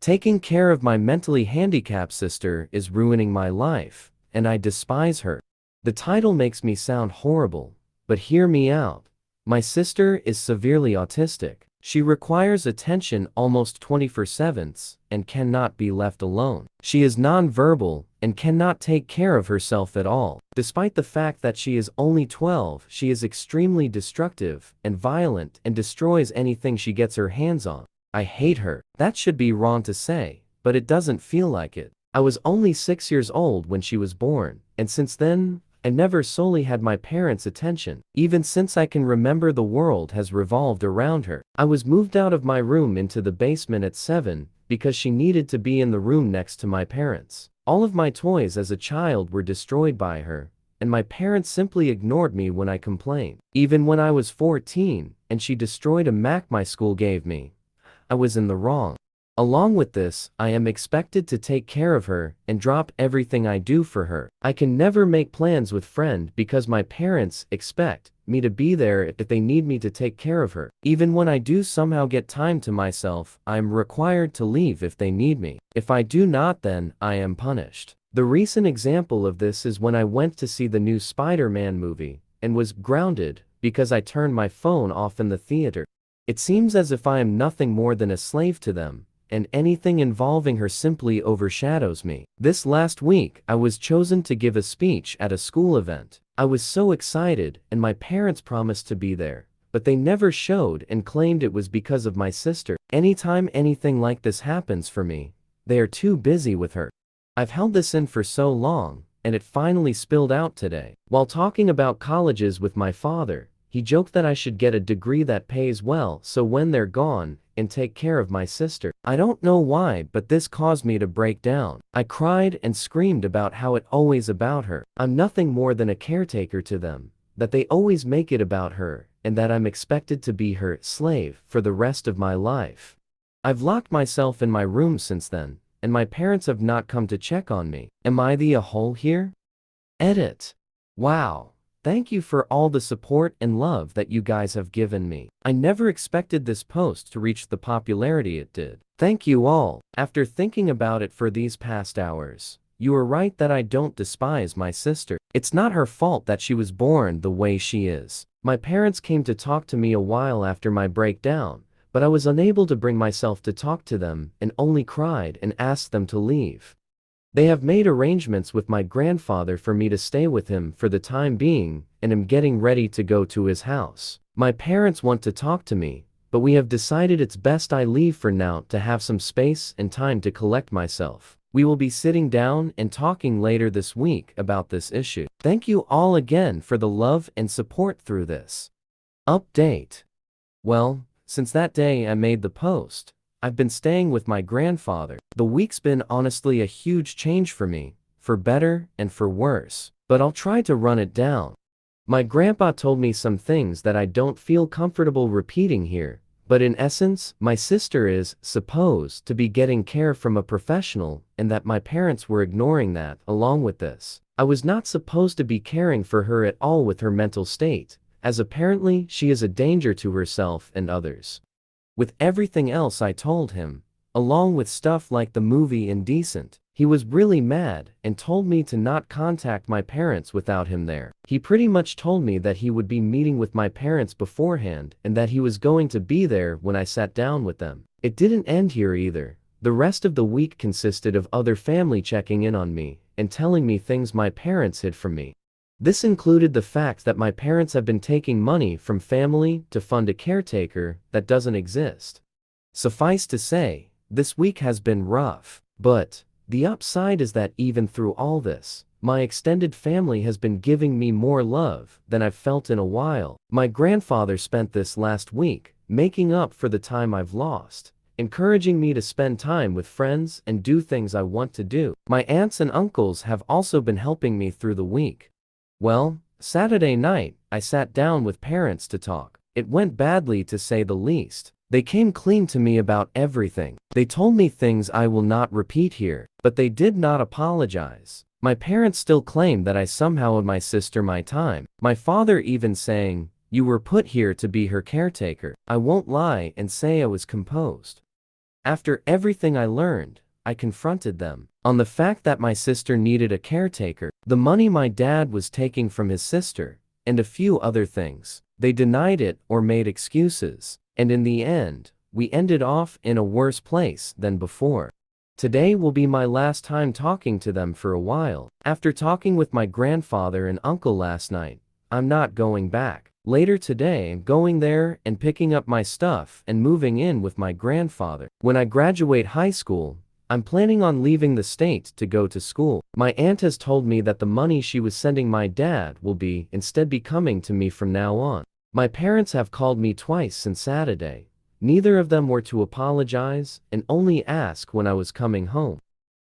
Taking care of my mentally handicapped sister is ruining my life, and I despise her. The title makes me sound horrible, but hear me out. My sister is severely autistic. She requires attention almost 24/7 and cannot be left alone. She is nonverbal and cannot take care of herself at all. Despite the fact that she is only 12, she is extremely destructive and violent and destroys anything she gets her hands on. I hate her. That should be wrong to say, but it doesn't feel like it. I was only 6 years old when she was born, and since then, I never solely had my parents' attention. Even since I can remember, the world has revolved around her. I was moved out of my room into the basement at 7 because she needed to be in the room next to my parents. All of my toys as a child were destroyed by her, and my parents simply ignored me when I complained. Even when I was 14 and she destroyed a Mac my school gave me, I was in the wrong. Along with this, I am expected to take care of her and drop everything I do for her. I can never make plans with friend because my parents expect me to be there if they need me to take care of her. Even when I do somehow get time to myself, I am required to leave if they need me. If I do not, then I am punished. The recent example of this is when I went to see the new Spider-Man movie and was grounded because I turned my phone off in the theater. It seems as if I am nothing more than a slave to them, and anything involving her simply overshadows me. This last week, I was chosen to give a speech at a school event. I was so excited, and my parents promised to be there, but they never showed and claimed it was because of my sister. Anytime anything like this happens for me, they are too busy with her. I've held this in for so long, and it finally spilled out today. While talking about colleges with my father, he joked that I should get a degree that pays well so when they're gone, and take care of my sister. I don't know why, but this caused me to break down. I cried and screamed about how it always about her. I'm nothing more than a caretaker to them, that they always make it about her, and that I'm expected to be her slave for the rest of my life. I've locked myself in my room since then, and my parents have not come to check on me. Am I the a-hole here? Edit. Wow. Thank you for all the support and love that you guys have given me. I never expected this post to reach the popularity it did. Thank you all. After thinking about it for these past hours, you are right that I don't despise my sister. It's not her fault that she was born the way she is. My parents came to talk to me a while after my breakdown, but I was unable to bring myself to talk to them and only cried and asked them to leave. They have made arrangements with my grandfather for me to stay with him for the time being, and am getting ready to go to his house. My parents want to talk to me, but we have decided it's best I leave for now to have some space and time to collect myself. We will be sitting down and talking later this week about this issue. Thank you all again for the love and support through this update. Well, since that day I made the post, I've been staying with my grandfather. The week's been honestly a huge change for me, for better and for worse, but I'll try to run it down. My grandpa told me some things that I don't feel comfortable repeating here, but in essence, my sister is supposed to be getting care from a professional, and that my parents were ignoring that. Along with this, I was not supposed to be caring for her at all with her mental state, as apparently she is a danger to herself and others. With everything else I told him, along with stuff like the movie Indecent, he was really mad and told me to not contact my parents without him there. He pretty much told me that he would be meeting with my parents beforehand and that he was going to be there when I sat down with them. It didn't end here either. The rest of the week consisted of other family checking in on me and telling me things my parents hid from me. This included the fact that my parents have been taking money from family to fund a caretaker that doesn't exist. Suffice to say, this week has been rough, but the upside is that even through all this, my extended family has been giving me more love than I've felt in a while. My grandfather spent this last week making up for the time I've lost, encouraging me to spend time with friends and do things I want to do. My aunts and uncles have also been helping me through the week. Well, Saturday night, I sat down with parents to talk. It went badly to say the least. They came clean to me about everything. They told me things I will not repeat here, but they did not apologize. My parents still claim that I somehow owed my sister my time. My father even saying, "You were put here to be her caretaker." I won't lie and say I was composed. After everything I learned, I confronted them on the fact that my sister needed a caretaker, the money my dad was taking from his sister, and a few other things. They denied it or made excuses, and in the end, we ended off in a worse place than before. Today will be my last time talking to them for a while. After talking with my grandfather and uncle last night, I'm not going back. Later today, I'm going there and picking up my stuff and moving in with my grandfather. When I graduate high school, I'm planning on leaving the state to go to school. My aunt has told me that the money she was sending my dad will instead be coming to me from now on. My parents have called me twice since Saturday. Neither of them were to apologize and only ask when I was coming home.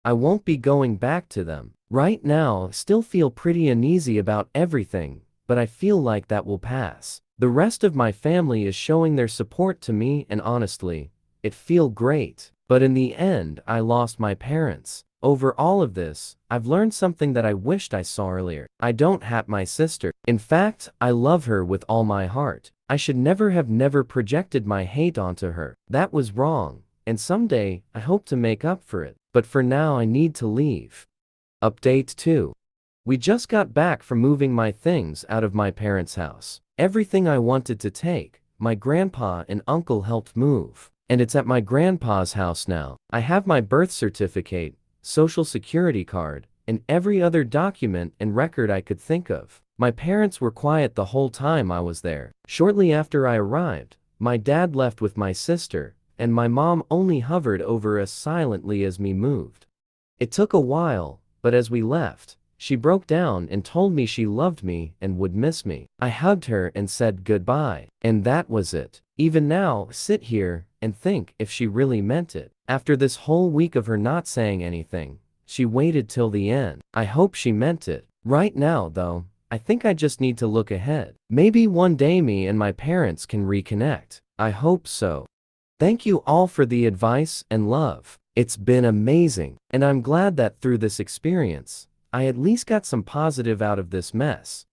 I won't be going back to them. Right now, I still feel pretty uneasy about everything, but I feel like that will pass. The rest of my family is showing their support to me, and honestly, it feels great. But in the end, I lost my parents. Over all of this, I've learned something that I wished I saw earlier. I don't hate my sister. In fact, I love her with all my heart. I should never projected my hate onto her. That was wrong, and someday, I hope to make up for it. But for now I need to leave. Update 2. We just got back from moving my things out of my parents' house. Everything I wanted to take, my grandpa and uncle helped move. And it's at my grandpa's house now. I have my birth certificate, social security card, and every other document and record I could think of. My parents were quiet the whole time I was there. Shortly after I arrived, my dad left with my sister, and my mom only hovered over us silently as we moved. It took a while, but as we left, she broke down and told me she loved me and would miss me. I hugged her and said goodbye, and that was it. Even now, I sit here and think if she really meant it. After this whole week of her not saying anything, she waited till the end. I hope she meant it. Right now, though, I think I just need to look ahead. Maybe one day me and my parents can reconnect. I hope so. Thank you all for the advice and love. It's been amazing, and I'm glad that through this experience, I at least got some positive out of this mess.